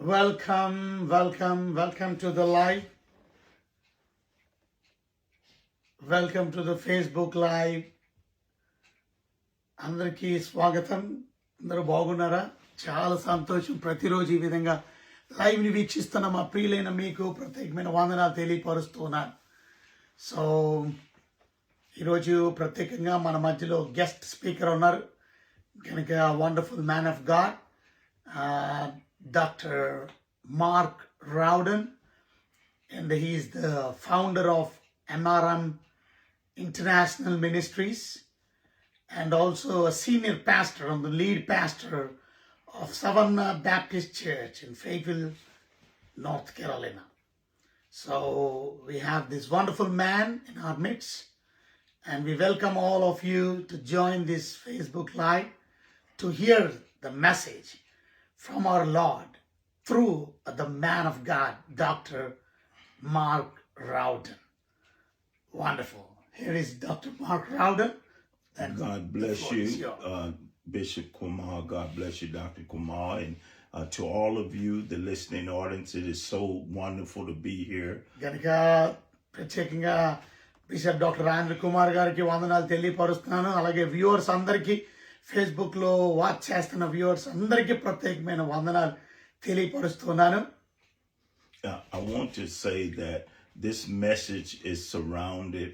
Welcome to the live. Welcome to the Facebook live. అందరికీ స్వాగతం. అందరూ బాగున్నారా? చాలా సంతోషం. ప్రతిరోజు ఈ విధంగా లైవ్ని వీక్షిస్తున్న మా ప్రియులైన మీకు ప్రత్యేకమైన వందనాలు తెలియపరుస్తున్నాను. సో ఈరోజు ప్రత్యేకంగా మన మధ్యలో గెస్ట్ స్పీకర్ ఉన్నారు కనుక wonderful man of God Dr. Mark Rowden, and he is the founder of MRM International Ministries and also a senior pastor and the lead pastor of Savannah Baptist Church in Fayetteville, North Carolina. So we have this wonderful man in our midst, and we welcome all of you to join this Facebook Live to hear the message from our Lord through the man of God, Dr. Mark Rowden. Wonderful. Here is Dr. Mark Rowden. And God bless you, Bishop Kumar. God bless you, Dr. Kumar. And to all of you, the listening audience, it is so wonderful to be here. గనుక ప్రత్యేకంగా bishop doctor Rajendra Kumar గారికి వందనాలు తెలియపరుస్తున్నాను. అలాగే viewers అందరికీ ఫేస్బుక్లో watch చేస్తున్న viewers అందరికీ ప్రత్యేకమైన వందనాలు తెలియపరుస్తున్నాను. I want to say that this message is surrounded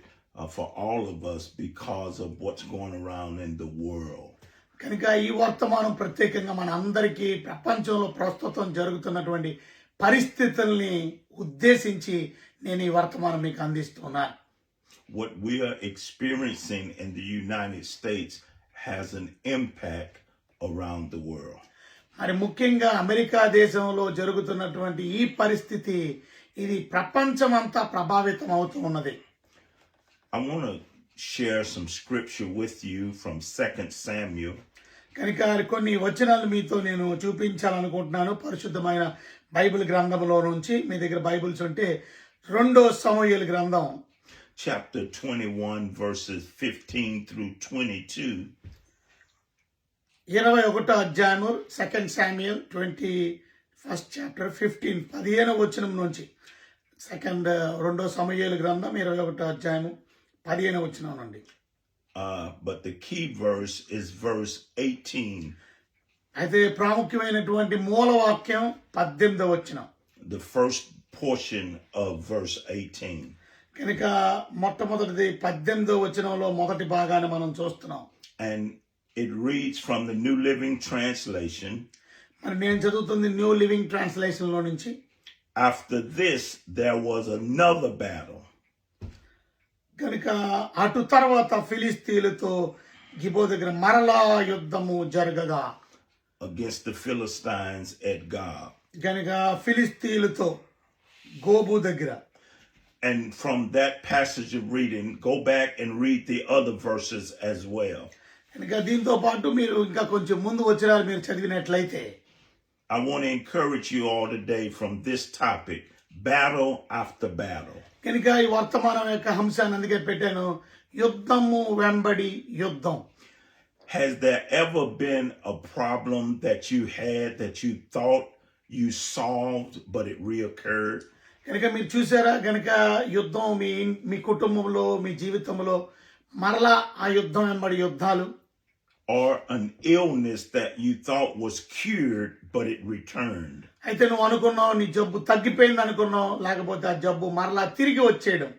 for all of us because of what's going around in the world. కనుక ఈ వర్తమానం ప్రత్యేకంగా మన అందరికీ ప్రపంచంలో ప్రస్తుతం జరుగుతున్నటువంటి పరిస్థితుల్ని ఉద్దేశించి నేను ఈ వర్తమానం మీకు అందిస్తున్నాను. What we are experiencing in the United States has an impact around the world. మరి ముఖ్యంగా అమెరికా దేశంలో జరుగుతున్నటువంటి ఈ పరిస్థితి ఇది ప్రపంచమంతా ప్రభావితం అవుతూ ఉన్నది. I want to share some scripture with you from 2 Samuel. కనుక కొన్ని వచనాలు మీతో నేను చూపించాలనుకుంటున్నాను పరిశుద్ధమైన బైబిల్ గ్రంథంలో నుంచి. మీ దగ్గర బైబిల్స్ ఉంటే 2 సమూయేలు గ్రంథం Chapter 21 verses 15 through 22. 21వ అధ్యాయము 2 శామ్యూయల్ 21st chapter 15వ వచనం నుంచి 2 సమూయేలు గ్రంథం 21వ అధ్యాయము 15వ వచనం నుండి. But the key verse is verse 18. అయితే ప్రాముఖ్యమైనటువంటి మూలవాక్యం 18వ వచనం. The first portion of verse 18. కనుక మొట్టమొదటిది 18వ వచనంలో మొదటి భాగాన్ని మనం చూస్తున్నాం. And it reads from the New Living Translation. మరి నేను చదువుతుంది న్యూ లివింగ్ ట్రాన్స్లేషన్ లో నుంచి. After this there was another battle. కనుక అటు తర్వాత ఫిలిస్తీయులతో గిబో దగ్గర మరలా యుద్ధము జరగగా Against the Philistines at Gob. కనుక ఫిలిస్తీయులతో గోబు దగ్గర. And from that passage of reading, go back and read the other verses as well. కనుక దీంతో పాటు మీరు ఇంకా కొంచెం ముందు వచనాలు మీరు చదివినట్లయితే I want to encourage you all today from this topic, battle after battle. కనుక ఈ వర్తమానం యొక్క అంశాన్ని అందుకే పెట్టాను, యుద్ధము వెంబడి యుద్ధం. Has there ever been a problem that you had that you thought you solved but it reoccurred? కనుక మీరు చూసారా, కనుక యుద్ధం మీ కుటుంబంలో మీ జీవితంలో మరలా ఆ యుద్ధం వెంబడి యుద్ధాలు. Or an illness that you thought was cured but it returned. అయితే నువ్వు అనుకున్నావు నీ జబ్బు తగ్గిపోయింది అనుకున్నావు, లేకపోతే ఆ జబ్బు మరలా తిరిగి వచ్చేయడం.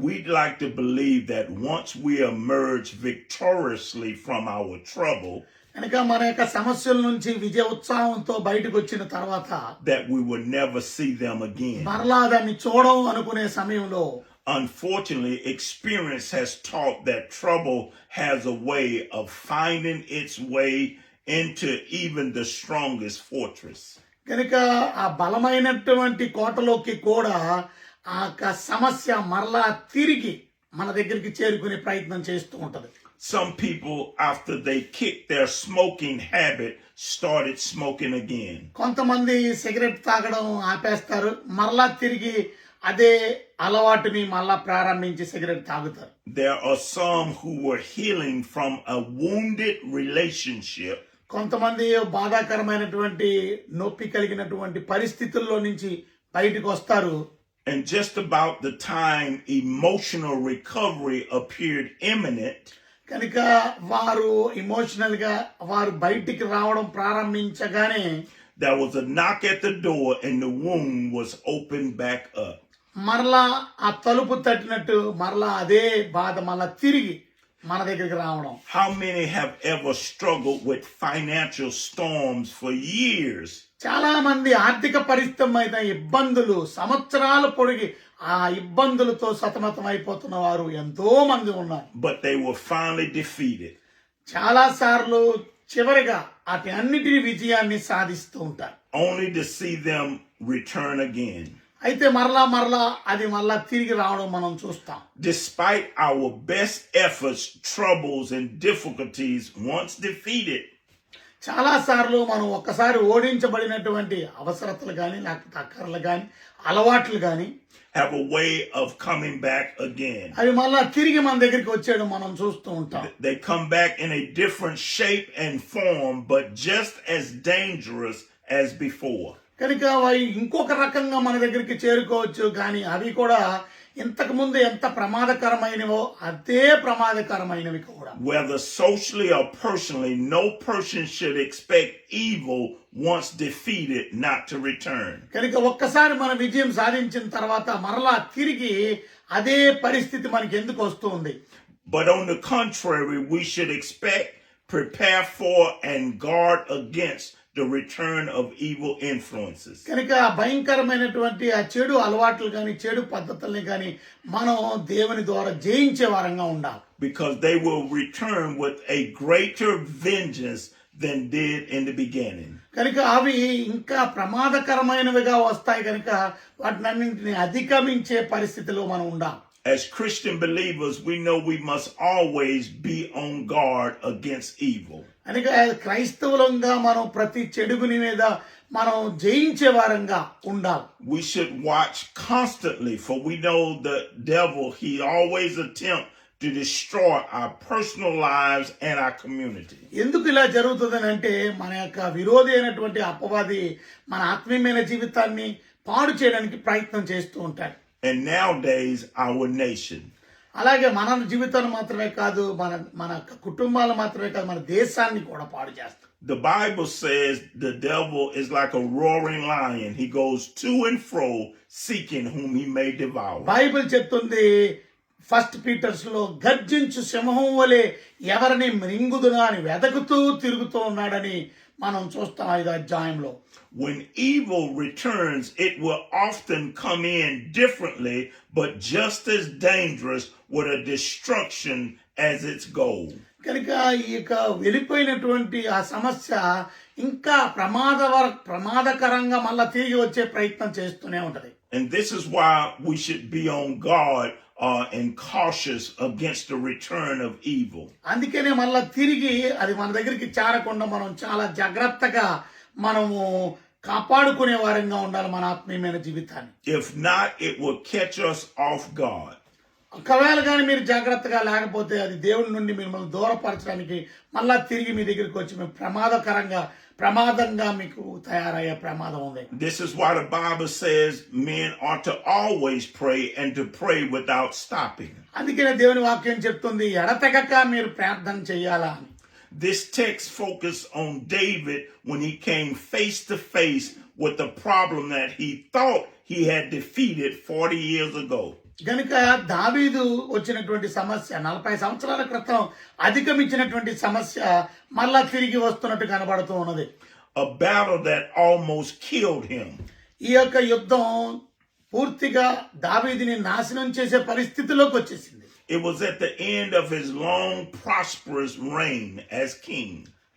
We'd like to believe that once we emerge victoriously from our trouble, కనుక మన యొక్క సమస్యల నుంచి విజయ ఉత్సాహంతో బయటకు వచ్చిన తర్వాత that we would never see them again. మరలా దాన్ని చూడం అనుకునే సమయంలో Unfortunately, experience has taught that trouble has a way of finding its way into even the strongest fortress. కనుక ఆ బలమైనటువంటి కోటలోకి కూడా ఆ సమస్య మరలా తిరిగి మన దగ్గరికి చేరుకునే ప్రయత్నం చేస్తూ ఉంటది. Some people, after they kicked their smoking habit, started smoking again. కొంతమంది సిగరెట్ తాగడం ఆపేస్తారు, మరలా తిరిగి అదే అలవాటుని మళ్ళా ప్రారంభించి సిగరెట్ తాగుతారు. There are some who were healing from a wounded relationship కొంతమంది బాధాకరమైనటువంటి నొప్పి కలిగినటువంటి పరిస్థితుల్లో నుంచి బయటకు వస్తారు. And just about the time emotional recovery appeared imminent, కనుక వారు ఎమోషనల్ గా వారు బయటికి రావడం ప్రారంభించగానే there was a knock at the door and the wound was opened back up. మరలా ఆ తలుపు తట్టినట్టు మరలా అదే బాధ మళ్ళా తిరిగి మన దగ్గరికి రావడం. How many have ever struggled with financial storms for years? చాలా మంది ఆర్థిక పరిస్థితి ఇబ్బందులు సంవత్సరాల పొడిగి ఆ ఇబ్బందులతో సతమతం అయిపోతున్న వారు ఎంతో మంది ఉన్నారు. But they were finally defeated. చాలా సార్లు చివరిగా అటు అన్నిటిని విజయాన్ని సాధిస్తూ ఉంటారు. Only to see them return again. అయితే మరలా అది మరలా తిరిగి రావడం మనం చూస్తాం. Despite our best efforts, troubles and difficulties, once defeated, చాలా సార్లు మనం ఒక్కసారి ఓడించబడినటువంటి అవసరతలు కానీ లేకపోతే అక్కర్లు కానీ అలవాట్లు కానీ have a way of coming back again. అవి మళ్ళా తిరిగి మన దగ్గరికి వచ్చేయడం మనం చూస్తూ ఉంటాం. They come back in a different shape and form, but just as dangerous as before. కనుక అవి ఇంకొక రకంగా మన దగ్గరికి చేరుకోవచ్చు, కానీ అవి కూడా ఇంతకు ముందు ఎంత ప్రమాదకరమైనవో అదే ప్రమాదకరమైనవి కూడా. Whether socially or personally, no person should expect evil once defeated not to return. కనుక ఒక్కసారి మన విజయం సాధించిన తర్వాత మరలా తిరిగి అదే పరిస్థితి మనకి ఎందుకు వస్తుంది? But on the contrary, we should expect, prepare for, and guard against the return of evil influences. కనుక భయంకరమైనటువంటి ఆ చెడు అలవాట్లు కానీ చెడు పద్ధతుల్ని కానీ మనం దేవుని ద్వారా జయించే వారంగా ఉండాలి. Because they will return with a greater vengeance than did in the beginning. కనుక అవి ఇంకా ప్రమాదకరమైనవిగా వస్తాయి కనుక వాటినన్నింటినీ అధిగమించే పరిస్థితిలో మనం ఉండాలి. As Christian believers, we know we must always be on guard against evil. కనుక క్రైస్తవులంగా మనం ప్రతి చెడుగుని మీద మనం జయించే వారంగా ఉండాలి. We should watch constantly, for we know the devil, he always attempts to destroy our personal lives and our community. ఎందుకు ఇలా జరుగుతుందని అంటే మన యొక్క విరోధి అయినటువంటి అపవాది మన ఆత్మీయమైన జీవితాన్ని పాడు చేయడానికి ప్రయత్నం చేస్తూ ఉంటాడు. And nowadays, our nation. అలాగే మన జీవితాన్ని మాత్రమే కాదు, మన కుటుంబాలు మాత్రమే కాదు, మన దేశాన్ని కూడా పాడు చేస్తాం. The Bible says the devil is like a roaring lion. He goes to and fro seeking whom he may devour. Bible చెప్తుంది ఫస్ట్ పీటర్స్ లో గర్జించు సింహం వలె ఎవరిని మృంగుదునా అని వెదకుతూ తిరుగుతూ ఉన్నాడని మనం చూస్తాం 5వ అధ్యాయంలో. When evil returns, it will often come in differently, but just as dangerous with a destruction as its goal. కనుక ఈ యొక్క వెళ్ళిపోయినటువంటి ఆ సమస్య ఇంకా ప్రమాదకరంగా మళ్ళా తిరిగి వచ్చే ప్రయత్నం చేస్తూనే ఉంటది. And this is why we should be on guard and cautious against the return of evil. అందుకనే మళ్ళా తిరిగి అది మన దగ్గరికి చేరకుండా మనం చాలా జాగ్రత్తగా మనము కాపాడుకునే వారంగా ఉండాలి మన ఆత్మీయమైన జీవితాన్ని. If not, it will catch us off guard. ఒకవేళ కానీ మీరు జాగ్రత్తగా లేకపోతే అది దేవుడి నుండి మిమ్మల్ని దూరపరచడానికి మళ్ళా తిరిగి మీ దగ్గరికి వచ్చి మేము ప్రమాదంగా మీకు తయారయ్యే ప్రమాదం ఉంది. This is why the Bible says men ought to always pray and to pray without stopping. అందుకనే దేవుని వాక్యం చెప్తుంది ఎడతెగక మీరు ప్రార్థన చేయాలా అని. This text focused on David when he came face to face with the problem that he thought he had defeated 40 years ago. గనుక దావీదు వచ్చినటువంటి సమస్య 40 సంవత్సరాల క్రితం అధిగమించినటువంటి సమస్య మళ్ళా తిరిగి వస్తున్నట్టు కనబడుతూ ఉన్నది. A battle that almost killed him. ఈ యొక్క యుద్ధం పూర్తిగా దావీదుని నాశనం చేసే పరిస్థితిలోకి వచ్చేసింది. It was at the end of his long prosperous reign as king.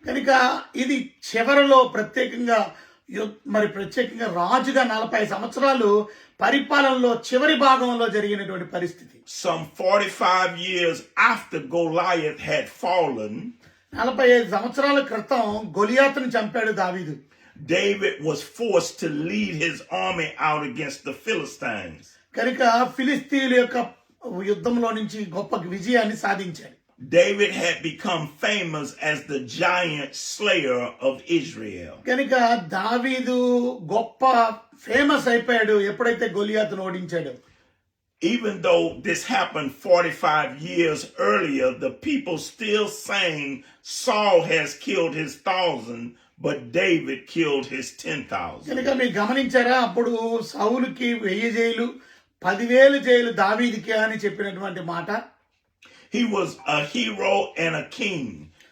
కనుక ఇది చివరిలో ప్రత్యేకంగా రాజుగా 40 సంవత్సరాలు పరిపాలనలో చివరి భాగంలో జరిగినటువంటి పరిస్థితి. Some 45 years after Goliath had fallen, 45 సంవత్సరాల క్రితం గొలియాతును చంపాడు దావీదు. David was forced to lead his army out against the Philistines. కనుక ఫిలిస్తీయుల యొక్క యుద్ధంలో నుంచి గొప్ప విజయాన్ని సాధించాడు. David had become famous as the giant slayer of Israel. కనుక దావీదు గొప్ప ఫేమస్ అయిపోయాడు ఎప్పుడైతే గొలియాతును ఓడించాడు. Even though this happened 45 years earlier, the people still saying Saul has killed his 1,000, but David killed his 10,000. కనుక మీరు గమనించారా, అప్పుడు సౌలుకి 1000 జైలు 10,000 జైలు దావీదుకి అని చెప్పినటువంటి మాట. He was a hero and a king.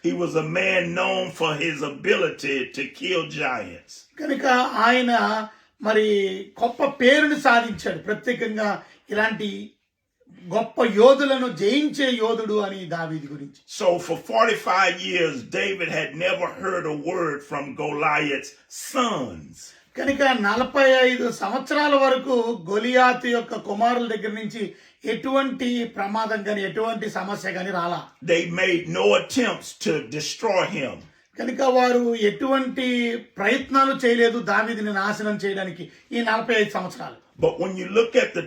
He was a man known for his ability to kill giants. కనుక ఆయన మరి గొప్ప పేరును సాధించాడు, ప్రత్యేకంగా ఇలాంటి గొప్ప యోధులను జయించే యోధుడు అని దావీదు గురించి. So for 45 years, David had never heard a word from Goliath's sons. కనుక 45 సంవత్సరాల వరకు గొలియాతు యొక్క కుమారుల దగ్గర నుంచి ఎటువంటి ప్రమాదం కానీ ఎటువంటి సమస్య కానీ రాలా. They made no attempts to destroy him. కనుక వారు ఎటువంటి ప్రయత్నాలు చేయలేదు దావీదుని నాశనం చేయడానికి ఈ 45 సంవత్సరాలు. But when you look at the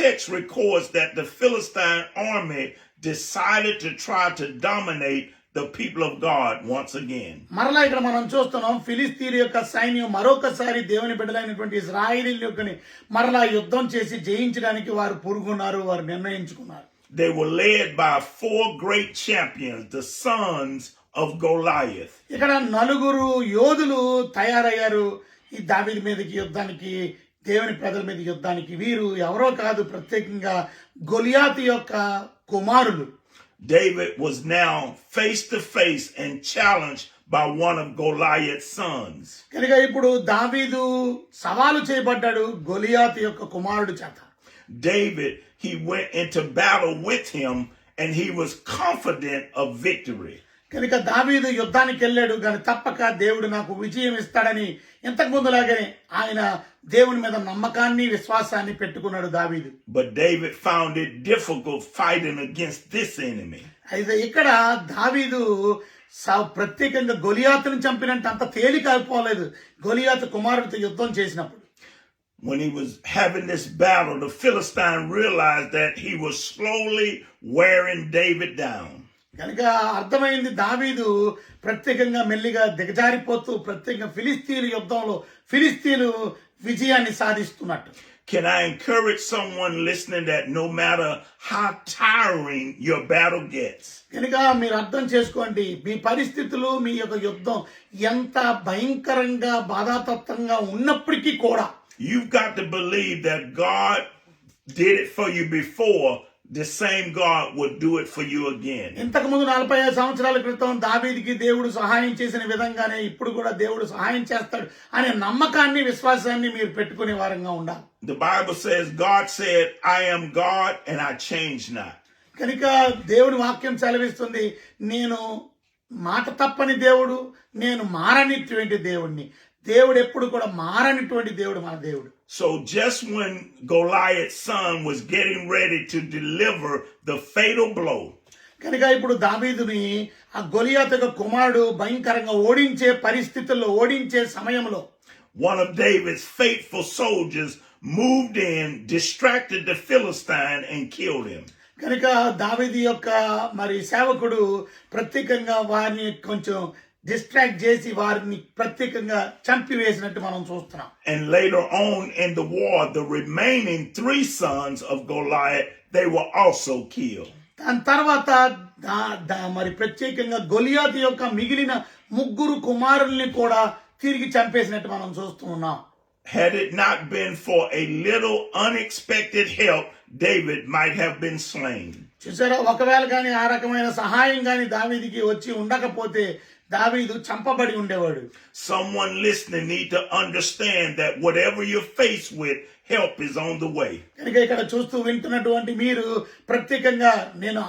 text records that the Philistine army decided to try to dominate the people of God once again. మరలా ఇక్కడ మనం చూస్తున్నాం, ఫిలిస్తీన్ల యొక్క సైన్యం మరొకసారి దేవుని బిడ్డలైనటువంటి ఇశ్రాయేలీయులని మరలా యుద్ధం చేసి జయించడానికి వారు పురుగున్నారు, వారు నిర్ణయించుకున్నారు. They were led by 4 great champions, the sons of Goliath. ఇక్కడ 4 యోధులు తయారయ్యారు ఈ దావీదు మీదకి యుద్ధానికి, దేవుని ప్రజల మీద యుద్ధానికి. వీరు ఎవరో కాదు, ప్రత్యేకంగా గొలియాతు యొక్క కుమారులు. David was now face to face and challenged by one of Goliath's sons. కనుక ఇప్పుడు దావీదు సవాలు చేయబడ్డాడు గొలియాతు యొక్క కుమారుడు చేత. David, he went into battle with him and he was confident of victory. కనుక దావీదు యుద్ధానికి వెళ్ళాడు, కానీ తప్పక దేవుడు నాకు విజయం ఇస్తాడని ఇంతకు ముందులాగానే ఆయన దేవుని మీద నమ్మకాన్ని విశ్వాసాన్ని పెట్టుకున్నాడు దావీదు. But David found it difficult fighting against this enemy. అయితే ఇక్కడ దావీదు ప్రత్యేకంగా గొలియాతును చంపినంటే అంత తేలిక అయిపోలేదు గొలియాతు కుమారుడితో యుద్ధం చేసినప్పుడు. When he was having this battle, the Philistine realized that he was slowly wearing David down. కనుక అర్థమైంది, దావీదు ప్రత్యేకంగా మెల్లిగా దిగజారిపోతూ ప్రత్యేకంగా ఫిలిస్తీన్ల యుద్ధంలో ఫిలిస్తీన్లు విజయాన్ని సాధిస్తున్నట్టు. Can I encourage someone listening that no matter how tiring your battle gets, కనుక మీరు అర్థం చేసుకోండి, మీ పరిస్థితులు మీ యొక్క యుద్ధం ఎంత భయంకరంగా బాధాతత్వంగా ఉన్నప్పటికీ కూడా you've got to believe that God did it for you before. The same God will do it for you again. ఇంతకు ముందు 45 సంవత్సరాల క్రితం దావీదుకి దేవుడు సహాయం చేసిన విధంగానే ఇప్పుడు కూడా దేవుడు సహాయం చేస్తాడు అనే నమ్మకాన్ని విశ్వాసాన్ని మీరు పెట్టుకునే వారంగా ఉండాలి. The Bible says God said, I am God and I change not. కనుక దేవుని వాక్యం సెలవిస్తుంది, నేను మాట తప్పని దేవుడు, నేను మారనిటువంటి దేవుడిని. దేవుడు ఎప్పుడు కూడా మారనిటువంటి దేవుడు మన దేవుడు. So just when Goliath's son was getting ready to deliver the fatal blow, కనుక ఇప్పుడు దావీదుని ఆ గొలియాతు యొక్క కుమారుడు భయంకరంగా ఓడించే పరిస్థితుల్లో ఓడించే సమయంలో one of David's faithful soldiers moved in, distracted the Philistine and killed him. కనుక దావీదు యొక్క మరి సేవకుడు ప్రత్యేకంగా వారిని కొంచెం డిస్ట్రాక్ట్ చేసి వారిని ప్రత్యేకంగా చంపివేసినట్టు మనం చూస్తున్నాం. And later on in the war, the remaining 3 sons of Goliath, they were also killed. దాని తర్వాత మరి ప్రత్యేకంగా గొలియాతు యొక్క మిగిలిన 3 కుమారుల్ని కూడా తిరిగి చంపేసినట్టు మనం చూస్తూ ఉన్నాం. Had it not been for a little unexpected help, David might have been slain. చూసారా, ఒకవేళ కానీ ఆ రకమైన సహాయం కానీ దావీదుకి వచ్చి ఉండకపోతే దావీదు చంపబడి ఉండేవాడు. Someone listening need to understand that whatever you're faced with, help is on the way. కనుక ఇక్కడ చూస్తూ వింటున్నటువంటి మీరు ప్రత్యేకంగా నేను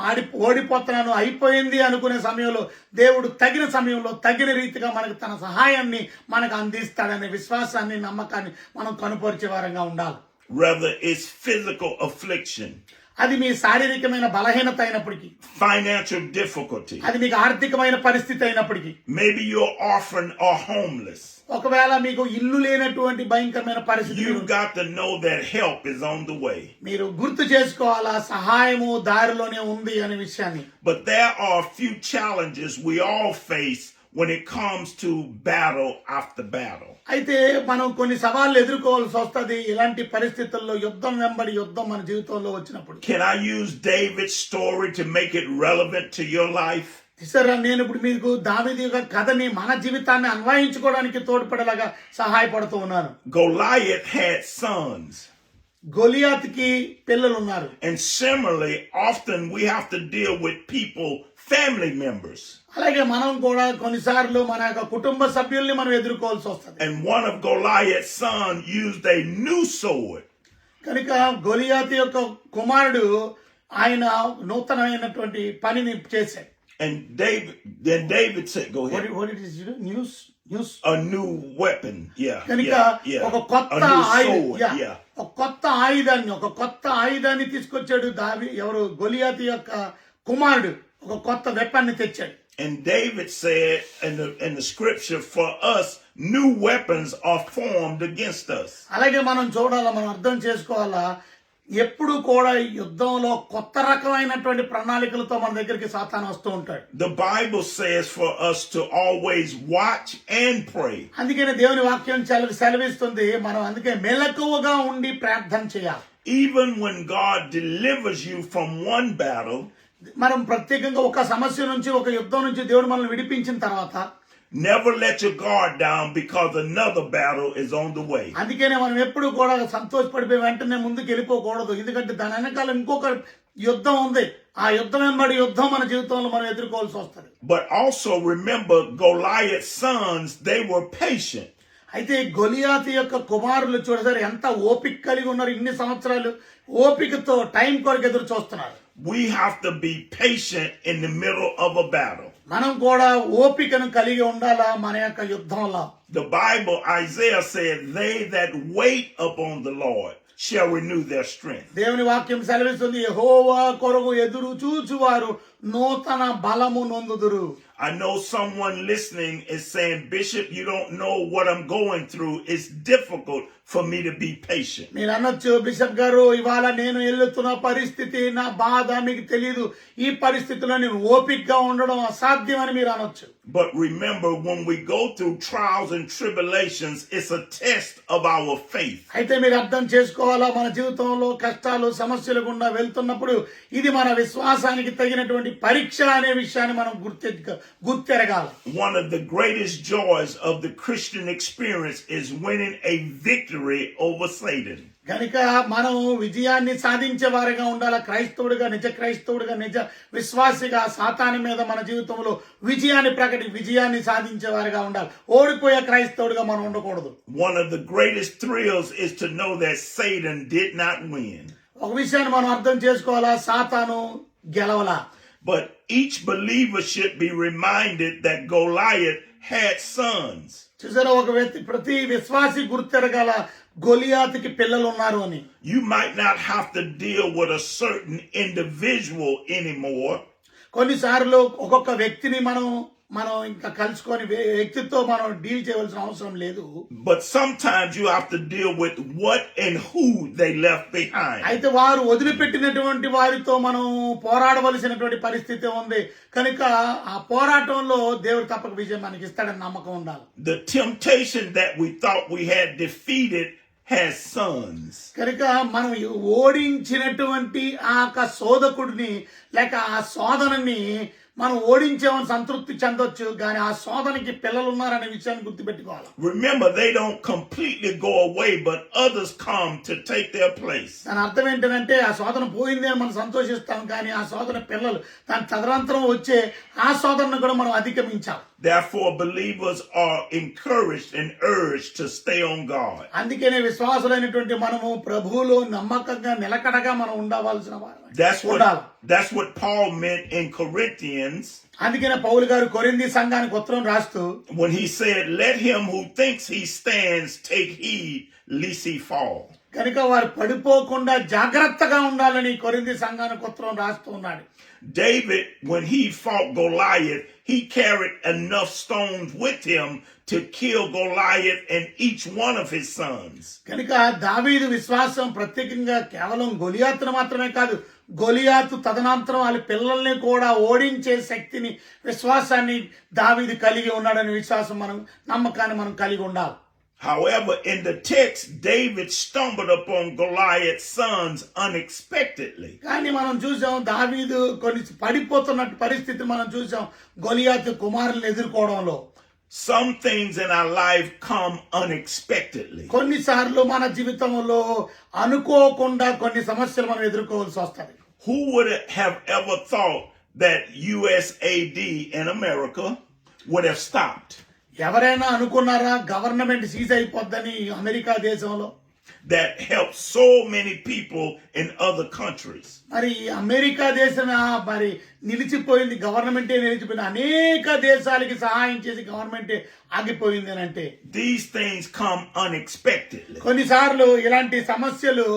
ఓడిపోతున్నాను అయిపోయింది అనుకునే సమయంలో దేవుడు తగిన సమయంలో తగిన రీతిగా మనకు తన సహాయాన్ని మనకు అందిస్తాడనే విశ్వాసాన్ని నమ్మకాన్ని మనం కనుపరిచే వారంగా ఉండాలి. Whether it's physical affliction, అది మీ శారీరకమైన బలహీనత అయినప్పటికీ, financial difficulty. అది మీకు ఆర్థికమైన పరిస్థితి అయినప్పటికీ, Maybe you're orphan or homeless. ఒకవేళ మీకు ఇల్లు లేనటువంటి భయంకరమైన పరిస్థితి, You got to know that help is on the way. మీరు గుర్తు చేసుకోవాలా సహాయము దారిలోనే ఉంది అనే విషయాన్ని. But there are a few challenges we all face when it comes to battle after battle. అయితే మనం కొన్ని సవాళ్ళు ఎదుర్కోవాల్సి వస్తుంది ఇలాంటి పరిస్థితుల్లో, యుద్ధం వెంబడి యుద్ధం మన జీవితంలో వచ్చినప్పుడు. Can I use David's story to make it relevant to your life? సరే, నేను ఇప్పుడు మీకు దావీదు యొక్క కథని మన జీవితాన్ని అన్వయించుకోవడానికి తోడ్పడేలాగా సహాయపడుతూ ఉన్నాను. Goliath had sons. గొలియాతుకి పిల్లలు ఉన్నారు. And similarly, often we have to deal with people, family members. అలాగే మనం కూడా కొన్నిసార్లు మన యొక్క కుటుంబ సభ్యుల్ని మనం ఎదుర్కోవాల్సి వస్తుంది. And one of Goliath's sons used a new sword. కనుక గొలియాతు యొక్క కుమారుడు ఆయన నూతనమైనటువంటి పనిని చేశాడు. And David said, go ahead. What it is, news A new weapon. Yeah. కనుక Yeah. ఒక కొత్త A new ఆయుధం, sword. ఒక కొత్త ఆయుధాన్ని తీసుకొచ్చాడు ఎవరు గొలియాతు యొక్క కుమారుడు ఒక కొత్త వెపన్ని తెచ్చాడు. And David said in the scripture, for us, new weapons are formed against us. అలాగే మనం చూడాలా, మనం అర్థం చేసుకోవాలా, ఎప్పుడు కూడా యుద్ధంలో కొత్త రకమైనటువంటి ప్రణాళికలతో మన దగ్గరికి సాతాను వస్తూ ఉంటాడు. The Bible says for us to always watch and pray. అందుకనే దేవుని వాక్యం సెలవిస్తుంది, మనం అందుకే మెలకువగా ఉండి ప్రార్థన చేయాలి. Even when God delivers you from one battle, మనం ప్రత్యేకంగా ఒక సమస్య నుంచి, ఒక యుద్ధం నుంచి దేవుడు మనల్ని విడిపించిన తర్వాత never let your guard down because another battle is on the way. అందుకనే మనం ఎప్పుడు కూడా సంతోషపడిపోయి వెంటనే ముందుకు వెళ్ళిపోకూడదు. ఎందుకంటే దాని వెనకాల ఇంకొక యుద్ధం ఉంది. ఆ యుద్ధం వెంబడి యుద్ధం మన జీవితంలో మనం ఎదుర్కోవాల్సి వస్తుంది. But also remember, Goliath's sons, they were patient. అయితే గొలియాతు యొక్క కుమారులు చూడసారి ఎంత ఓపిక కలిగి ఉన్నారు. ఇన్ని సంవత్సరాలు ఓపికతో టైం కొరకు ఎదురు చూస్తున్నారు. We have to be patient in the middle of a battle. మనం కూడా ఓపికను కలిగి ఉండాలా మన యొక్క యుద్ధంలో. The Bible, Isaiah said, they that wait upon the Lord shall renew their strength. దేవుని వాక్యం సెలవిస్తుంది, యెహోవా కొరకు ఎదురు చూచువారు నూతన బలము నొందుదురు. I know someone listening is saying, Bishop, you don't know what I'm going through. It's difficult for me to be patient. మీరు అనొచ్చు, bishop గారు ఇవాళ నేను ఎల్లుతున్న పరిస్థితి, నా బాధ మీకు తెలియదు, ఈ పరిస్థితిలో నేను ఓపికగా ఉండడం అసాధ్యం అని మీరు అనొచ్చు. But remember, when we go through trials and tribulations, it's a test of our faith. అయితే మీరు అర్థం చేసుకోవాలా, మన జీవితంలో కష్టాలు సమస్యలు గుండా వెళ్తున్నప్పుడు ఇది మన విశ్వాసానికి తగినటువంటి పరీక్ష అనే విషయాన్ని మనం గుర్తెరగాలి. One of the greatest joys of the Christian experience is winning a victory over Satan. కనుక మనం విజయాన్ని సాధించే వారిగా ఉండాలి. క్రైస్తవుడిగా, నిజ క్రైస్తవుడిగా, నిజ విశ్వాసిగా సాతాను మీద మన జీవితంలో విజయాన్ని సాధించే వారిగా ఉండాలి. ఓడిపోయే క్రైస్తవుడిగా మనం ఉండకూడదు. One of the greatest thrills is to know that Satan did not win. ఒక విషయాన్ని మనం అర్థం చేసుకోవాలా, సాతాను గెలవలా. But each believer should be reminded that Goliath had sons. చూసారా, ప్రతి విశ్వాసి గుర్తెరగాల, గొలియాతుకి పిల్లలు ఉన్నారు అని. You might not have to deal with a certain individual anymore. కొన్నిసార్లు ఒక్కొక్క వ్యక్తిని మనం ఇంకా కలుసుకొని వ్యక్తితో మనం డీల్ చేయవలసిన అవసరం లేదు. But sometimes you have to deal with what and who they left behind. అయితే వారు వదిలిపెట్టినటువంటి వారితో మనం పోరాడవలసినటువంటి పరిస్థితి ఉంది. కనుక ఆ పోరాటంలో దేవుడు తప్పక విజయం మనకి ఇస్తాడని నమ్మకం ఉండాలి. The temptation that we thought we had defeated has sons. కనుక మనం ఓడించినటువంటి ఆ శోధకుడిని లేక ఆ శోధనని మనం ఓడించామని సంతృప్తి చెందొచ్చు, కానీ ఆ శోధనకి పిల్లలు ఉన్నారనే విషయాన్ని గుర్తుపెట్టుకోవాలి. Remember, they don't completely go away, but others come to take their place. దాని అర్థం ఏంటంటే ఆ శోధన పోయింది అని మనం సంతోషిస్తాం, కానీ ఆ శోధన పిల్లలు దాని తదనంతరం వచ్చే ఆ శోధనను కూడా మనం అధిగమించాలి. Therefore, believers are encouraged and urged to stay on God. అందుకనే విశ్వాసులైనటువంటి మనము ప్రభువులో నమ్మకంగా నిలకడగా మనం ఉండవలసిన వారు. That's what Paul meant in Corinthians. అందుకనే పౌలు గారు కొరింథీ సంఘానికి ఉత్తరం రాస్తూ, when he said, let him who thinks he stands take heed lest he fall. కనుక వారు పడిపోకుండా జాగ్రత్తగా ఉండాలని కొరింథీ సంఘానికి ఉత్తరం రాస్తూ ఉన్నాడు. David, when he fought Goliath, he carried enough stones with him to kill Goliath and each one of his sons. కనుక దావీదు విశ్వాసం ప్రత్యేకంగా కేవలం గొలియాతును మాత్రమే కాదు, గొలియాతు తదనంతరం వాళ్ళ పిల్లల్ని కూడా ఓడించే శక్తిని, విశ్వాసాన్ని దావీదు కలిగి ఉన్నాడనే విశ్వాసం నమ్మకాన్ని మనం కలిగి ఉండాలి. However, in the text, David stumbled upon Goliath's sons unexpectedly. కానీ మనం చూసాం దావీదు కొన్ని పడిపోతున్నట్టు పరిస్థితి మనం చూసాం గొలియాతు కుమారులను ఎదుర్కోవడంలో. Some things in our life come unexpectedly. కొన్నిసార్లు మన జీవితంలో అనుకోకుండా కొన్ని సమస్యలు మనం ఎదుర్కోవాల్సి వస్తుంది. Who would have ever thought that USAID in America would have stopped? ఎవరైనా అనుకున్నారా గవర్నమెంట్ సీజ్ అయిపోద్దని అమెరికా దేశంలో? That helped so many people in other countries. మరి అమెరికా దేశం మరి నిలిచిపోయింది, గవర్నమెంటే నిలిచిపోయింది, అనేక దేశాలకి సహాయం చేసి గవర్నమెంటే ఆగిపోయింది అని అంటే. These things come unexpectedly. కొన్నిసార్లు ఇలాంటి సమస్యలు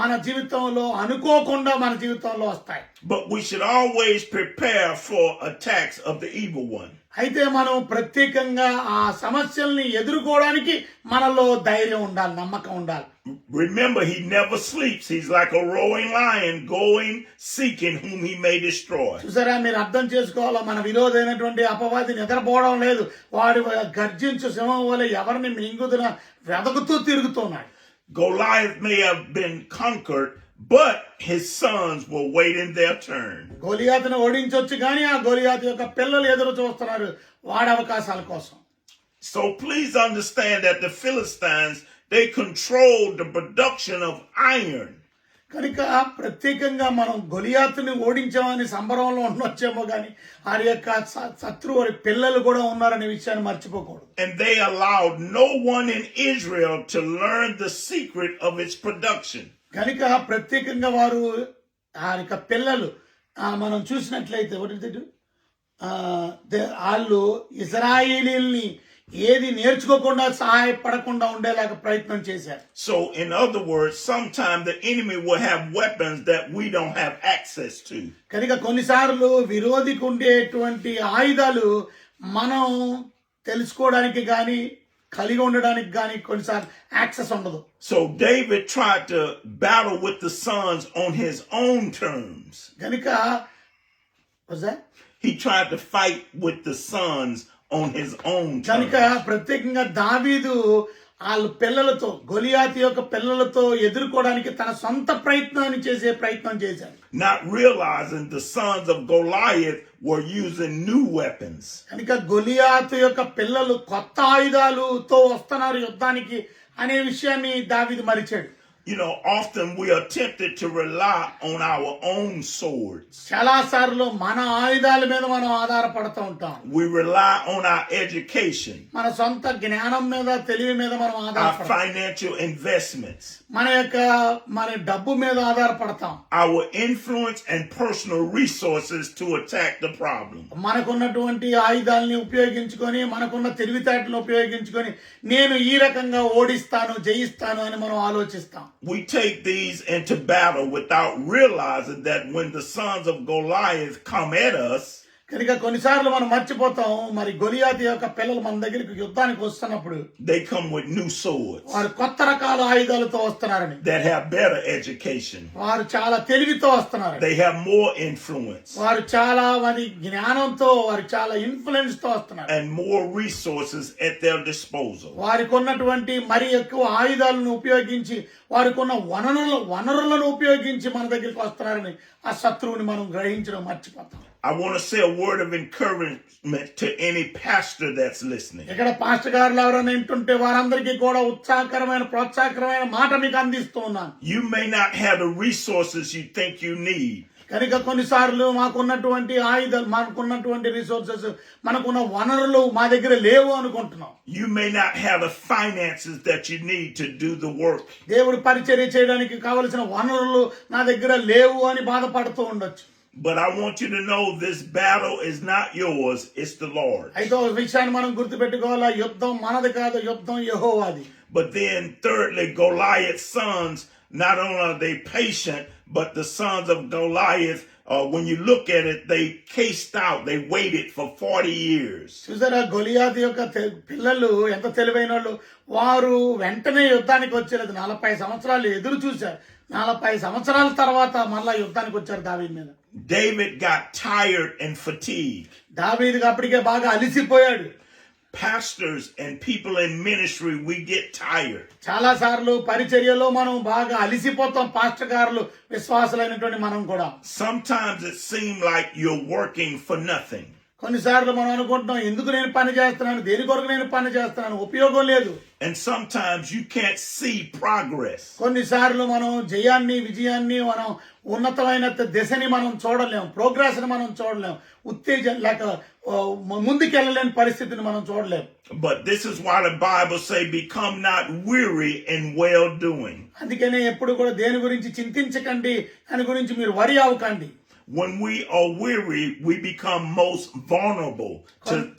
మన జీవితంలో అనుకోకుండా మన జీవితంలో వస్తాయి. But we should always prepare for attacks of the evil one. అయితే మనం ప్రత్యేకంగా ఆ సమస్యల్ని ఎదుర్కోవడానికి మనలో ధైర్యం ఉండాలి, నమ్మకం ఉండాలి. Remember, he never sleeps. He's like a roaring lion going, seeking whom he may destroy. చూసారా, మీరు అర్థం చేసుకోవాలా, మన విరోధైనటువంటి అపవాది నిద్రపోవడం లేదు. వాడు గర్జించు సింహం వలె ఎవరిని మింగుదున వెదకుతూ తిరుగుతున్నాడు. Goliath may have been conquered, but his sons were waiting their turn. గొలియాతును ఓడించొచ్చు కానీ ఆ గొలియాతు యొక్క పిల్లలు ఎదురు చూస్తున్నారు వాడి అవకాశాల కోసం. So please understand that the Philistines, they controlled the production of iron. కనుక ప్రత్యేకంగా మనం గొలియాతుని ఓడించామని సంబరంలో ఉండొచ్చేమో కానీ వారి యొక్క శత్రువు వారి పిల్లలు కూడా ఉన్నారనే విషయాన్ని మర్చిపోకూడదు. And they allowed no one in Israel to learn the secret of its production. కనుక ప్రత్యేకంగా వారు ఆ యొక్క పిల్లలు మనం చూసినట్లయితే వాళ్ళు ఇజ్రాయేలీల్ని ఏది నేర్చుకోకుండా సహాయపడకుండా ఉండేలాగా ప్రయత్నం చేశారు. So in other words, sometimes the enemy will have weapons that we don't have access to. కనుక కొన్నిసార్లు విరోధికి ఉండేటువంటి ఆయుధాలు మనం తెలుసుకోవడానికి కానీ కలిగి ఉండడానికి కానీ కొన్నిసార్లు యాక్సెస్ ఉండదు. So David tried to battle with the sons on his own terms. కనుక he tried to fight with the sons on his own terms. కనుక ప్రత్యేకంగా దావీదు వాళ్ళ పిల్లలతో గొలియాతు యొక్క పిల్లలతో ఎదుర్కోవడానికి తన సొంత ప్రయత్నాన్ని చేసే ప్రయత్నం చేశాడు. Not realizing the sons of Goliath were using new weapons. కనుక గొలియాతు యొక్క పిల్లలు కొత్త ఆయుధాలతో వస్తున్నారు యుద్ధానికి అనే విషయాన్ని దావీదు మరిచాడు. You know, often we are tempted to rely on our own swords. చాలా సార్లు మన ఆయుధాల మీద మనం ఆధారపడుతూ ఉంటాం. We rely on our education, మన సొంత జ్ఞానం మీద, తెలివి మీద మనం our ఆధారపడతాం. financial investments, మన డబ్బు మీద ఆధారపడతాం. our influence and personal resources to attack the problem. మనకున్నటువంటి ఆయుధాలని ఉపయోగించుకొని, మనకున్న తెలివితేటలు ఉపయోగించుకొని నేను ఈ రకంగా ఓడిస్తాను, జయిస్తాను అని మనం ఆలోచిస్తాం. We take these into battle without realizing that when the sons of Goliath come at us, కనుక కొన్నిసార్లు మనం మర్చిపోతాం, మరి గొలియాతు యొక్క పిల్లలు మన దగ్గరికి యుద్ధానికి వస్తున్నప్పుడు they come with new swords వారు కొత్త రకాల ఆయుధాలతో వస్తున్నారని, that have better education. వారు చాలా తెలివితో వస్తున్నారు, They have more influence వారు చాలా మంది జ్ఞానంతో, వారు చాలా ఇన్ఫ్లుయెన్స్ తో వస్తున్నారు, and more resources at their disposal. వారికి ఉన్నటువంటి మరి ఎక్కువ ఆయుధాలను ఉపయోగించి, వారికి ఉన్న వనరులను ఉపయోగించి మన దగ్గరికి వస్తున్నారని ఆ శత్రువుని మనం గ్రహించడం మర్చిపోతాం. I want to say a word of encouragement to any pastor that's listening. ఇక్కడ పాస్టర్ గారు ఎవరైనా వింటుంటే వారందరికీ కూడా ఉత్సాహకరమైన, ప్రోత్సాహకరమైన మాట మీకు అందిస్తూ ఉన్నాను. You may not have the resources you think you need. కనుక కొన్నిసార్లు మాకున్నటువంటి ఆయుధాలు, మనకున్నటువంటి రిసోర్సెస్, మనకున్న వనరులు మా దగ్గర లేవు అనుకుంటున్నాం. You may not have the finances that you need to do the work. దేవుడు పరిచర్య చేయడానికి కావలసిన వనరులు నా దగ్గర లేవు అని బాధపడుతూ ఉండొచ్చు. But I want you to know this battle is not yours, it's the Lord. అయితే ఒక విషయాన్ని మనం గుర్తుపెట్టుకోవాలా, యుద్ధం మనది కాదు, యుద్ధం యెహోవాది. But then thirdly, Goliath's sons, not only are they patient, but the sons of Goliath, when you look at it, they cased out, they waited for 40 years. చూసారా, గొలియాతు యొక్క పిల్లలు ఎంత తెలివైన వాళ్ళు. వారు వెంటనే యుద్ధానికి వచ్చేది. 40 సంవత్సరాలు ఎదురు చూశారు. 40 సంవత్సరాల తర్వాత మళ్ళా యుద్ధానికి వచ్చారు దావీదు మీద. David got tired and fatigued. దావీదుకి అప్పటికే బాగా అలిసిపోయాడు. Pastors and people in ministry, we get tired. చాలా సార్లు పరిచర్యలో మనం బాగా అలిసిపోతాం. పాస్టర్ గారులు, విశ్వాసులైనటువంటి మనం కూడా. Sometimes it seems like you're working for nothing. కొన్నిసార్లు మనం అనుకుంటున్నాం, ఎందుకు నేను పని చేస్తున్నాను, దేని కొరకు నేను పని చేస్తున్నాను, ఉపయోగం లేదు. And sometimes you can't see progress. కొన్నిసార్లు మనం జయాన్ని, విజయాన్ని, మనం ఉన్నతమైన దిశని మనం చూడలేం, ప్రోగ్రెస్ ని మనం చూడలేం, ఉత్తేజం లేక ముందుకెళ్ళలేని పరిస్థితిని మనం చూడలేం. But this is why the Bible say, become not weary in well doing. అందుకనే ఎప్పుడు కూడా దేని గురించి చింతించకండి, దాని గురించి మీరు వరి అవ్వకండి. When we are weary, we become most vulnerable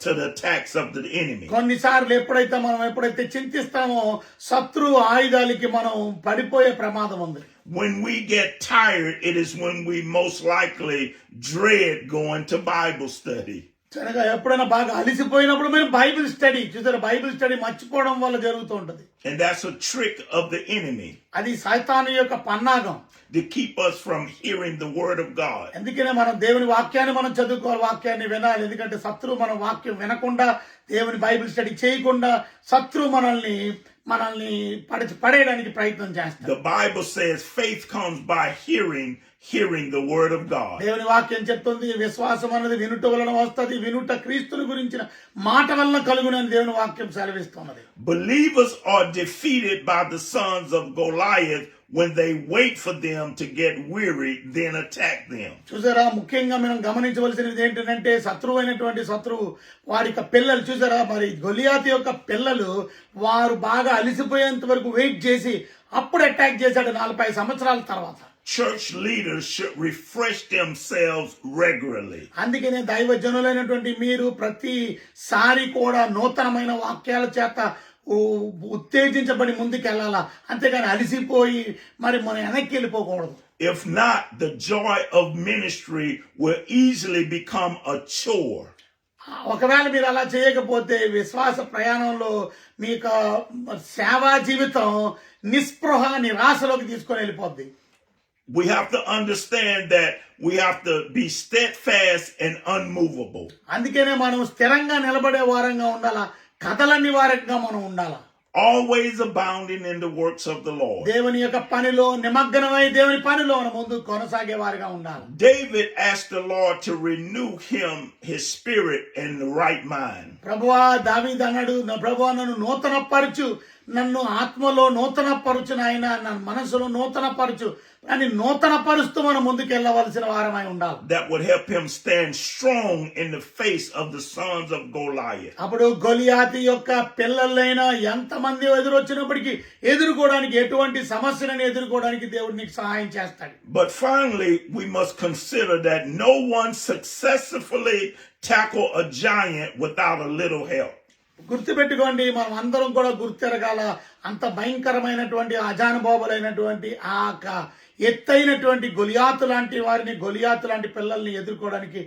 to the attacks of the enemy. కొన్నిసార్లు ఎప్పుడైతే చింతిస్తామో శత్రు ఆయుధాలకి మనం పడిపోయే ప్రమాదం ఉంది. When we get tired, it is when we most likely dread going to Bible study. సరిగా ఎప్పుడైనా బాగా అలిసిపోయినప్పుడు మేము బైబిల్ స్టడీ చూసారు, బైబిల్ స్టడీ మర్చిపోవడం వల్ల జరుగుతూ ఉంటది. And that's a trick of the enemy. అది సైతాను యొక్క పన్నాగం. To keep us from hearing the word of God. అందుకనే మనం దేవుని వాక్యాన్ని మనం చదువుకోవాలి, వాక్యాన్ని వినాలి. ఎందుకంటే శత్రువు మన వాక్యం వినకుండా, దేవుని బైబిల్ స్టడీ చేయకుండా శత్రువు మనల్ని పడేయడానికి ప్రయత్నం చేస్తాడు. The Bible says faith comes by hearing the word of God. దేవుని వాక్యం చెప్తుంది, విశ్వాసం అన్నది వినుట వలన వస్తుంది, వినుట క్రీస్తుని గురించిన మాట వలన కలుగునని దేవుని వాక్యం సెలవిస్తున్నది. Believers are defeated by the sons of Goliath when they wait for them to get weary, then attack them. చూసారా, ముఖ్యంగా మనం గమనించవలసినది ఏంటంటే శత్రువు వారి యొక్క పిల్లలు చూసారా, మరి గొలియాతు యొక్క పిల్లలు వారు బాగా అలిసిపోయేంత వరకు వెయిట్ చేసి అప్పుడు అటాక్ చేశాడు 40 సంవత్సరాల తర్వాత. Church leaders should refresh themselves regularly. అందుకనే దైవజనులైనటువంటి మీరు ప్రతిసారి కూడా నూతనమైన వాక్యాల చేత ఉత్తేజించబడి ముందుకెళ్ళాలా, అంతేగాని అలిసిపోయి మరి మనం వెనక్కి వెళ్ళిపోకూడదు. If not, the joy of ministry will easily become a chore. ఒకవేళ మీరు అలా చేయకపోతే విశ్వాస ప్రయాణంలో మీకు సేవా జీవితం నిస్పృహ, నిరాశలోకి తీసుకొని వెళ్ళిపోద్ది. We have to understand that we have to be steadfast and unmovable. అందుకనే మనం స్థిరంగా నిలబడే వారంగా ఉండాలా, కదలని వారంగా మనం ఉండాలా. Always abounding in the works of the Lord. దేవుని యొక్క పనిలో నిమగ్నమై దేవుని పనిలో ముందు కొనసాగే వారిగా ఉండాలి. David asked the Lord to renew his spirit and the right mind. ప్రభువా, దావీదు అన్నాడు, ప్రభువా నన్ను నూతనపరచు, నన్ను ఆత్మలో నూతనపరచు నాయన, నన్ను మనసులో నూతనపరచు అని నూతనపరుస్తూ మనం ముందుకెళ్ళవలసిన వారమై ఉండాలి. That would help him stand strong in the face of the sons of Goliath. అప్పుడు గొలియాతు యొక్క పిల్లలైనా ఎంతమంది ఎదురొచ్చినప్పటికీ ఎదుర్కోవడానికి, ఎటువంటి సమస్యలను ఎదుర్కోవడానికి దేవుడు నీకు సహాయం చేస్తాడు. But finally, we must consider that no one successfully tackle a giant without a little help. గుర్తుపెట్టుకోండి, మనం అందరం కూడా గుర్తెరగాల, అంత భయంకరమైనటువంటి అజానుబాబులైనటువంటి ఆ ఎత్తైనటువంటి గొలియాతు లాంటి పిల్లల్ని ఎదుర్కోవడానికి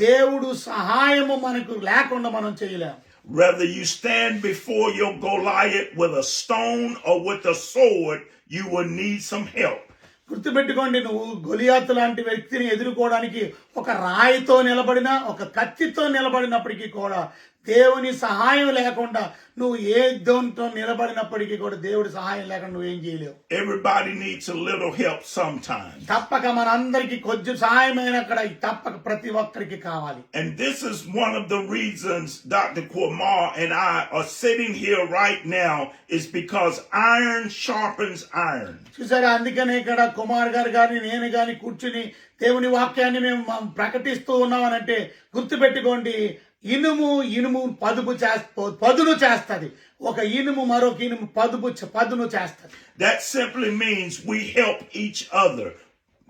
దేవుడు సహాయము మనకు లేకుండా మనం చేయలేం. Whether you stand before your Goliath with a stone or with a sword, you will need some help. గుర్తుపెట్టుకోండి, నువ్వు గొలియాతు లాంటి వ్యక్తిని ఎదుర్కోవడానికి ఒక రాయితో నిలబడినా, ఒక కత్తితో నిలబడినప్పటికీ కూడా దేవుని సహాయం లేకుండా, నువ్వు ఏ యుద్ధంతో నిలబడినప్పటికీ కూడా దేవుడి సహాయం లేకుండా నువ్వేం చేయలేవు. Everybody needs a little help sometimes. తప్పక మనందరికి కొంచెం సహాయమైన అక్కడ తప్పక ప్రతి ఒక్కరికి కావాలి. And this is one of the reasons Dr. Kumar and I are sitting here right now, is because iron sharpens iron. చూసారా, అందుకనే ఇక్కడ కుమార్ గారు గాని నేను గాని కూర్చుని దేవుని వాక్యాన్ని మేము ప్రకటిస్తూ ఉన్నామనంటే గుర్తుపెట్టుకోండి, ఇనుము పదును చేస్తుంది, ఒక ఇనుము మరొక ఇనుము పదును చేస్తుంది. That simply means we help each other.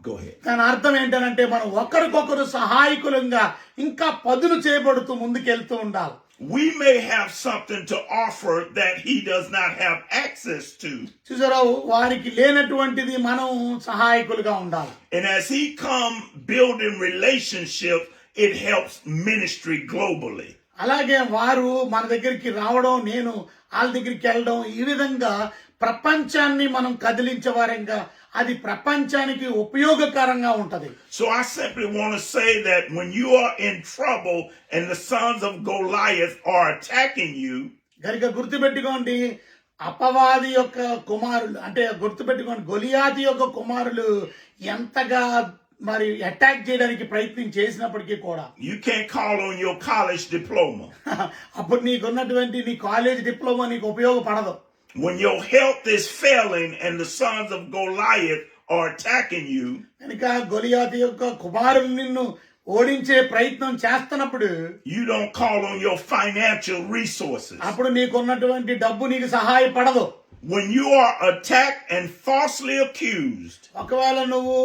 Go ahead. దాని అర్థం ఏంటంటే మనం ఒకరికొకరు సహాయకులంగా ఇంకా పదులు చేయబడుతూ ముందుకెళ్తూ ఉండాలి. We may have something to offer that he does not have access to. చూసారా, వారికి లేనటువంటిది మనం సహాయకులుగా ఉండాలి. And as he come building relationships, it helps ministry globally. అలాగే వారు మన దగ్గరికి రావడం, నేను వాళ్ళ దగ్గరికి వెళ్ళడం, ఈ విధంగా ప్రపంచాన్ని మనం కదిలించే వారంగా అది ప్రపంచానికి ఉపయోగకరంగా ఉంటది. So I simply want to say that when you are in trouble and the sons of Goliath are attacking you, గనుక గుర్తుపెట్టుకోండి, అపవాది యొక్క కుమారులు అంటే గుర్తుపెట్టుకోండి, గొలియాతు యొక్క కుమారులు ఎంతగా మరి అటాక్ చేయడానికి ప్రయత్నం చేసినప్పటికీ కూడా you can't call on your college diploma. అప్పుడు నీకున్నటువంటి నీ కాలేజ్ డిప్లొమా నీకు ఉపయోగపడదు. When your health is failing and the sons of Goliath are attacking you, కనుక గొలియాతు యొక్క కుమారులు నిన్ను ఓడించే ప్రయత్నం చేస్తున్నప్పుడు you don't call on your financial resources. అప్పుడు నీకున్నటువంటి డబ్బు నీకు సహాయపడదు. When you are attacked and falsely accused, ఒకవేళ నువ్వు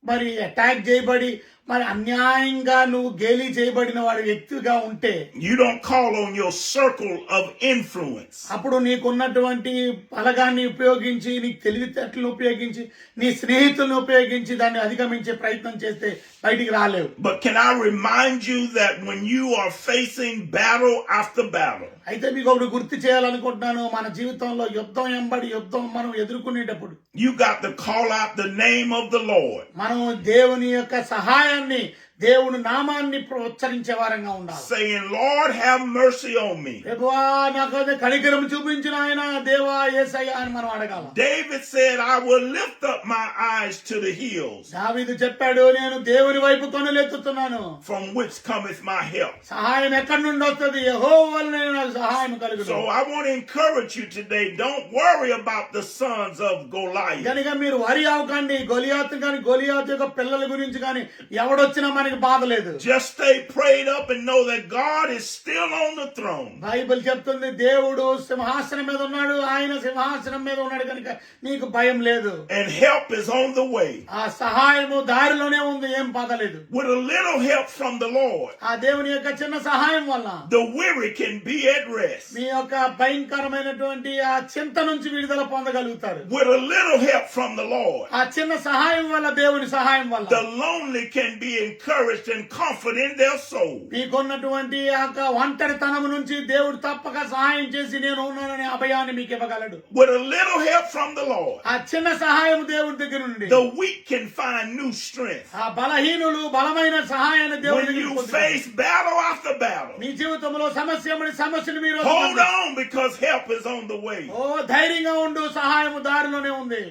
మరి అటాక్ చేయబడి మరి అన్యాయంగా నువ్వు గేలి చేయబడిన వాడి వ్యక్తిగా ఉంటే you don't call on your circle of influence. అప్పుడు నీకున్నటువంటి బలగాన్ని ఉపయోగించి, నీ తెలివితేటలను ఉపయోగించి, నీ స్నేహితులను ఉపయోగించి దాన్ని అధిగమించే ప్రయత్నం చేస్తే బయటికి రాలేవు. But can I remind you that when you are facing battle after battle, అయితే మీకు ఒకటి గుర్తు చేయాలనుకుంటున్నాను, మన జీవితంలో యుద్ధం ఎంబడి యుద్ధం మనం ఎదుర్కొనేటప్పుడు you got to call out the name of the Lord. మనం దేవుని యొక్క సహాయాన్ని, దేవుని నామాన్ని ఉచ్చరించే వారంగా ఉండాలి. Saying, Lord, have mercy on me. ప్రభువా నాకు కనికరం చూపించిన ఆయన దేవా యేసయ్యా అని మనం అడగాలి. David said, I will lift up my eyes to the hills, దావీదు చెప్పాడు, నేను దేవుని వైపు కన్నులెత్తుతున్నాను, from which cometh my help. సహాయం ఎక్కడి నుండి వస్తుంది? యెహోవా వలన నాకు సహాయం కలుగును. So I want to encourage you today, don't worry about the sons of Goliath. కనుక మీరు వరి అవ్వకండి, గొలియాతు కానీ గొలియాతు యొక్క పిల్లల గురించి కానీ ఎవడొచ్చినా మనకి బాధ లేదు. Just stay prayed up and know that God is still on the throne. Bible చెప్తుంది దేవుడు సింహాసనం మీద ఉన్నాడు, ఆయన సింహాసనం మీద ఉన్నాడు కనుక నీకు భయం లేదు. And help is on the way. ఆ సహాయము దారిలోనే ఉంది, ఏం బాధ లేదు. With a little help from the Lord, ఆ దేవుని యొక్క చిన్న సహాయం వల్ల the weary can be at rest. మీ యొక్క భయంకరమైనటువంటి ఆ చింత నుంచి విడుదల పొందగలుగుతారు. With a little help from the Lord, ఆ చిన్న సహాయం వల్ల, దేవుని సహాయం వల్ల the lonely can be encouraged and comfort in their soul. మీకున్నటువంటి ఆ ఒంటరితనం నుంచి దేవుడు తప్పక సహాయం చేసి నేను ఉన్నాననే అభయాన్ని మీకు ఇవ్వగలడు. With a little help from the Lord, ఆ చిన్న సహాయం దేవుడి దగ్గర నుండి the weak can find new strength. ఆ బలహీనులు బలమైన సహాయాన్ని దేవుడి When దగ్గర you పొందుతారు. face battle after battle, మీ జీవితంలో సమస్యను మీరు hold on because help is on the way. ఓ ధైర్యంగా ఉండు, సహాయము దారిలోనే ఉంది.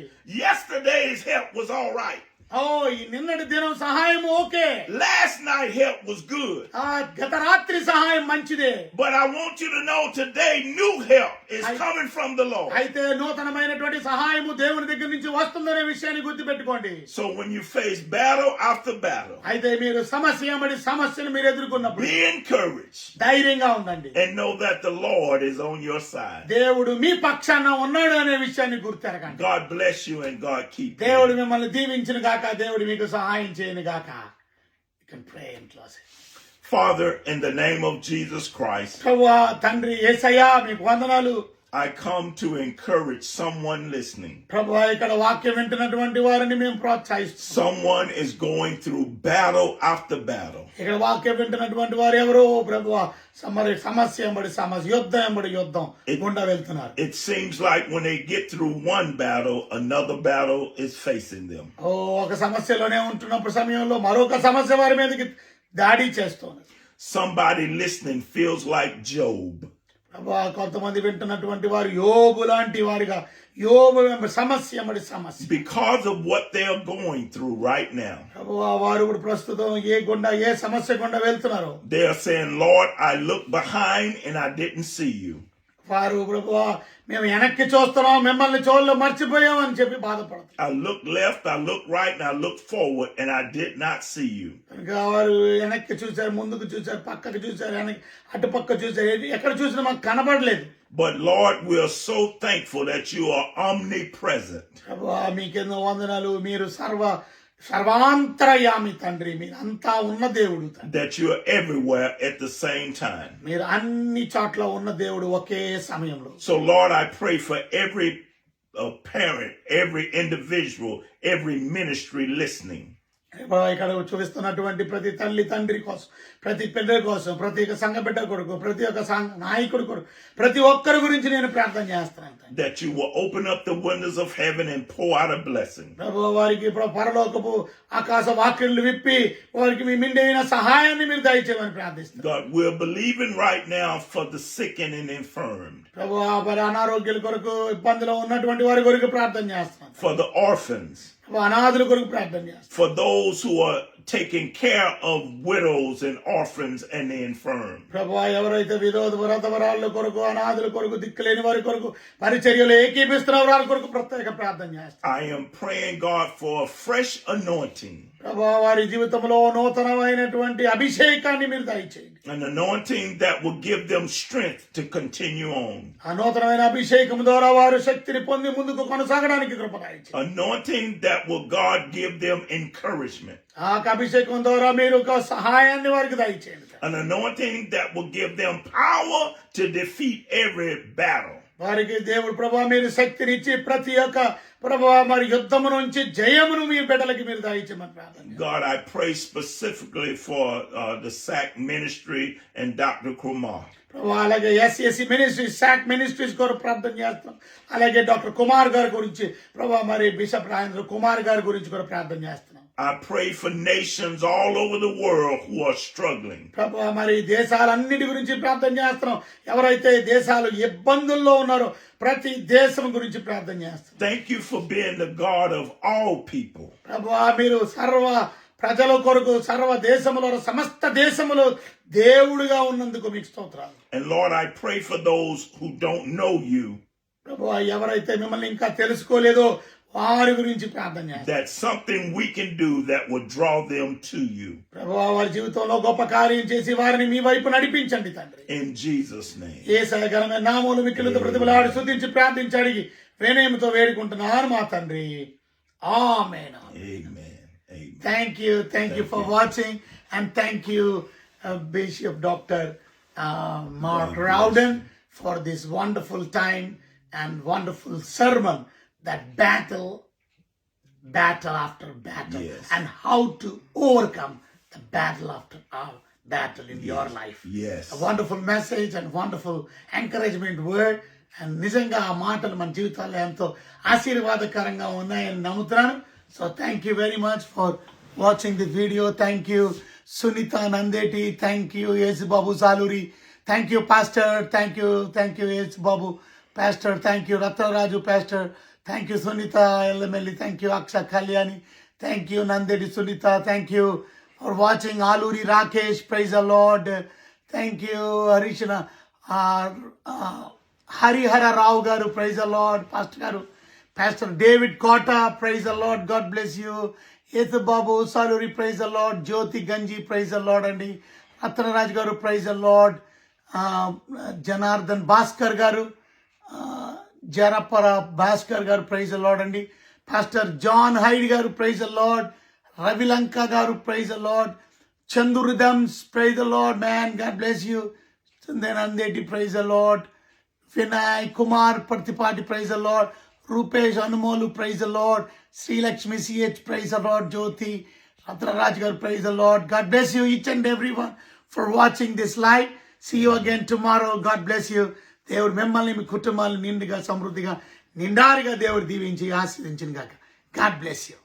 Yesterday's help was all right. ఓ ఈ నిన్నటి దినం సహాయం okay, Last night help was good. ఆ గత రాత్రి సహాయం మంచిదే. But I want you to know today new help is coming from the Lord. అయితే నూతనమైనటువంటి సహాయము దేవుని దగ్గర నుంచి వస్తుందనే విషయాన్ని గుర్తుపెట్టుకోండి. So when you face battle after battle, అయితే మీరు సమస్యను మీరు ఎదుర్కొన్నప్పుడు be encouraged ధైర్యంగా ఉండండి. and know that the Lord is on your side. దేవుడు మీ పక్షాన ఉన్నాడు అనే విషయాన్ని గుర్తెరగండి. God bless you and God keep you. దేవుడు మిమ్మల్ని దీవించిన గాక, దేవుడు మీకు సహాయం చేయను గాక. You can pray and close it. Father, in the name of Jesus Christ, ప్రభువా తండ్రి యేసయ్యా మీకు వందనాలు. I come to encourage someone listening. ప్రభువా ఇక్కడ వాక్యం వింటున్నటువంటి వారిని మేము ప్రోత్సహిస్తున్నాం. Someone is going through battle after battle. ఇక్కడ వాక్యం వింటున్నటువంటి వారు ఎవరో ప్రభువా సమస్య ఎంబడి సమస్య, యుద్ధం ఎంబడి యుద్ధం గుండా వెళ్తున్నారు. It seems like when they get through one battle, another battle is facing them. ఓ ఒక సమస్యలోనే ఉంటున్నప్పుడు సమయంలో మరొక సమస్య వారి మీదకి దాడి చేస్తుంది. Somebody listening feels like Job. ప్రభువా కొంతమంది వింటున్నటువంటి వారు యోబు లాంటి వారిగా, యోబు సమస్య ఎంబడి సమస్య, because of what they are going through right now. ప్రభువా వారు ఇప్పుడు ప్రస్తుతం ఏ సమస్య గుండా వెళ్తున్నారు. They are saying, Lord, I looked behind and I didn't see you. వారు ప్రభువా మేము వెనక్కి చూస్తున్నాం, మిమ్మల్ని చూడలో మర్చిపోయాం అని చెప్పి బాధపడతారు. I looked left, I looked right, and I looked forward, and I did not see you. కనుక వారు వెనక్కి చూశారు, ముందుకు చూశారు, పక్కకు చూశారు, అటుపక్క చూశారు, ఎక్కడ చూసినా మాకు కనబడలేదు. But Lord, we are so thankful that you are omnipresent. ప్రభువా మీకెన్నో వందనాలు, మీరు సర్వ సర్వాంతరయామి తండ్రి, మీరు అంతా ఉన్న దేవుడు తండ్రి. that you are everywhere at the same time. మీరు అన్ని చోట్ల ఉన్న దేవుడు ఒకే సమయంలో. So Lord, I pray for every parent, every individual, every ministry listening. ఇక్కడ చూపిస్తున్నటువంటి ప్రతి తల్లి తండ్రి కోసం, ప్రతి బిడ్డ కోసం, ప్రతి ఒక్క సంఘ బిడ్డ కొరకు, ప్రతి ఒక్క నాయకుడి కొరకు, ప్రతి ఒక్కరి గురించి నేను ప్రార్థన చేస్తున్నాను. That you will open up the windows of heaven and pour out a blessing. ప్రభు వారికి పరలోకపు ఆకాశ వాకిళ్లు విప్పి వారికి మీ మెండైన సహాయాన్ని మీరు దయచేయమని ప్రార్థిస్తున్నాను. God, we're believing right now for the sick and infirmed. ప్రభు వారి అనారోగ్యాల కొరకు, ఇబ్బందిలో ఉన్నటువంటి వారి కొరకు ప్రార్థన చేస్తున్నాను. For the orphans. అనాథుల కొరకు ప్రార్థన చేస్తున్నాను. For those who are taking care of widows and orphans and the infirm. ప్రభు ఎవరైతే విధవరాళ్ళ కొరకు, అనాథుల కొరకు, దిక్కులేని వారి కొరకు పరిచర్యలు ఏకీపిస్తున్న వారి కొరకు ప్రత్యేక ప్రార్థన చేస్తాను. I am praying, God, for a fresh anointing. ప్రభు వారి జీవితంలో నూతనమైనటువంటి అభిషేకాన్ని మీరు దయచేయండి. An anointing that will give them strength to continue on. ఆ నూతనమైన అభిషేకం ద్వారా వారు శక్తిని పొంది ముందుకు కొనసాగడానికి కృప దయచేయండి. Anointing that will, God, give them encouragement. ఆ అభిషేకం ద్వారా మీరు ఒక సహాయాన్ని వారికి దయచేయండి. An anointing that will give them power to defeat every battle. వారికి దేవుడు ప్రభా మీరు శక్తినిచ్చి ప్రతి ఒక్క ప్రభా మరి యుద్ధము నుంచి జయమును మీ బిడ్డలకి మీరు దయచేయమని ప్రార్థన. God, I pray specifically for the SAC ministry and Dr. Kumar. ప్రభా అలాగే ఎస్ఎస్సి మినిస్ట్రీస్, సాక్ మినిస్ట్రీస్ కొరకు ప్రార్థన చేస్తాం. అలాగే డాక్టర్ కుమార్ గారి గురించి ప్రభా మరి బిషప్ రాజేంద్ర కుమార్ గారి గురించి కూడా ప్రార్థన చేస్తున్నాం. I pray for nations all over the world who are struggling. ప్రభా మరి దేశాలన్నిటి గురించి ప్రార్థన చేస్తున్నాం. ఎవరైతే దేశాలు ఇబ్బందుల్లో ఉన్నారో ప్రతి దేశం గురించి ప్రార్థన చేస్తాం. Thank you for being the God of all people. ప్రభా మీరు సర్వ ప్రజల కొరకు, సర్వ దేశములో, సమస్త దేశములో దేవుడిగా ఉన్నందుకు మీకు స్తోత్రాలు. And Lord, I pray for those who don't know you. ప్రభా ఎవరైతే మిమ్మల్ని ఇంకా తెలుసుకోలేదో వారి గురించి ప్రార్థన చేస్తాం. That's something we can do that will draw them to you. ప్రభువా వారి జీవితంలో గొప్ప కార్యం చేసి వారిని మీ వైపు నడిపించండి తండ్రి. In Jesus' name. యేసయ్య ఘనమైన నామములో మిక్కిలితో ప్రతిఫలాడి స్తుతించి ప్రార్థించి అడిగి వినయముతో వేడుకుంటున్నాను మా తండ్రి. ఆమేన్. Amen. Amen. Thank you for watching, and thank you Bishop Dr. Mark Rowden for this wonderful time and wonderful sermon, that battle after battle, Yes. and how to overcome the battle after battle in your life. Yes. A wonderful message and wonderful encouragement word, and నిజంగా ఆ మాటలు మన జీవితాల్లో ఎంతో ఆశీర్వాదకరంగా ఉన్నాయని నమ్ముతున్నాను. So thank you very much for watching the video. Thank you Sunita Nandeti, thank you Yesu Babu Saluri, thank you Pastor, thank you Yesu Babu Pastor, thank you Rattaraju Pastor, thank you Sunita Elmelli, thank you Aksha Kalyani, thank you Nandeti Sunita, thank you for watching Aluri Rakesh, praise the Lord, thank you Harishna Harihara Rao garu, praise the Lord, Pastor David Kota, praise the Lord, God bless you. Yesu Babu Saluri, praise the Lord. Jyoti Ganji, praise the Lord. And Ratnaraj garu, praise the Lord. Janardhan Bhaskar garu, Jarapara Bhaskar garu, praise the Lord. And Pastor John Hyde garu, praise the Lord. Ravilanka garu, praise the Lord. Chandu Rhythms, praise the Lord, man, God bless you. Chandanandeti, praise the Lord. Vinay Kumar Partipati, praise the Lord. Rupesh Anumolu, praise the Lord. Sri Lakshmi CH, praise the Lord. Jyoti Ratrarajgar, praise the Lord. God bless you each and everyone for watching this live. See you again tomorrow. God bless you. దేవుడు మిమ్మల్ని మీ కుటుంబాలను నిండుగా సమృద్ధిగా నిండారిగా దేవుడు దీవించి ఆశీర్వదించును గాక. God bless you.